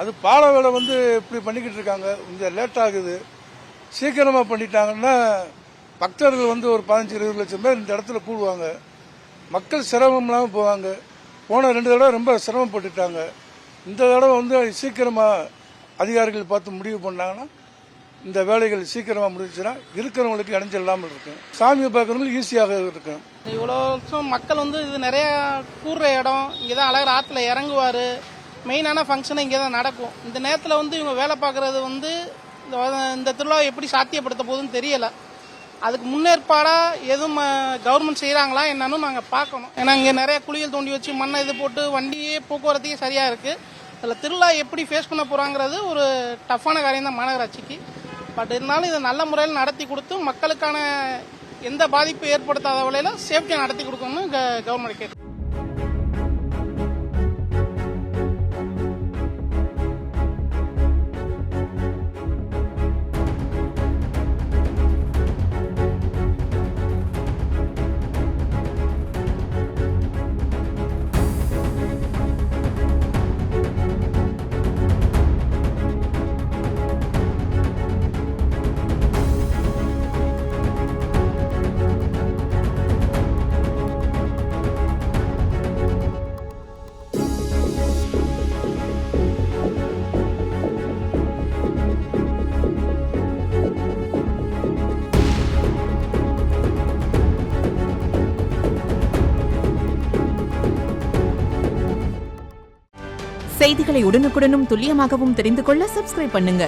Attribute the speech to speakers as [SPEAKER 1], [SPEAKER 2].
[SPEAKER 1] அது பால வேலை இப்படி பண்ணிக்கிட்டு இருக்காங்க. கொஞ்சம் லேட் ஆகுது. சீக்கிரமாக பண்ணிட்டாங்கன்னா பக்தர்கள் ஒரு 15-20 லட்சம் பேர் இந்த இடத்துல கூடுவாங்க. மக்கள் சிரமம் இல்லாமல் போவாங்க. போன 2 தடவை ரொம்ப சிரமப்பட்டுட்டாங்க. இந்த தடவை சீக்கிரமாக அதிகாரிகள் பார்த்து முடிவு பண்ணாங்கன்னா இந்த வேலைகள் சீக்கிரமாக முடிஞ்சுன்னா இருக்கிறவங்களுக்கு இடைஞ்சல் இல்லாமல் இருக்கும். சாமியை பார்க்குறவங்களுக்கு ஈஸியாக இருக்கும்.
[SPEAKER 2] இவ்வளோ வருஷம் மக்கள் இது நிறைய கூடுற இடம். இங்கே தான் அழகர் ஆற்றுல இறங்குவார். மெயினான ஃபங்க்ஷனை இங்கே தான் நடக்கும். இந்த நேரத்தில் இவங்க வேலை பார்க்குறது இந்த திருவிழாவை எப்படி சாத்தியப்படுத்த போகுதுன்னு தெரியலை. அதுக்கு முன்னேற்பாடாக எதுவும் கவர்மெண்ட் செய்கிறாங்களா என்னன்னு நாங்கள் பார்க்கணும். ஏன்னா இங்கே நிறைய குழிகள் தோண்டி வச்சு மண்ணை இது போட்டு வண்டியே போக்குவரத்துக்கே சரியாக இருக்குது. அதில் திருவிழா எப்படி ஃபேஸ் பண்ண போகிறாங்கிறது ஒரு டஃப்பான காரியம் தான் மாநகராட்சிக்கு. பட் இருந்தாலும் இதை நல்ல முறையில் நடத்தி கொடுத்து மக்களுக்கான எந்த பாதிப்பு ஏற்படுத்தாத வகையில் சேஃப்டியாக நடத்தி கொடுக்கணும்னு கவர்மெண்ட் கேட்டு.
[SPEAKER 3] செய்திகளை உடனுக்குடனும் துல்லியமாகவும் தெரிந்து கொள்ள சப்ஸ்கிரைப் பண்ணுங்க.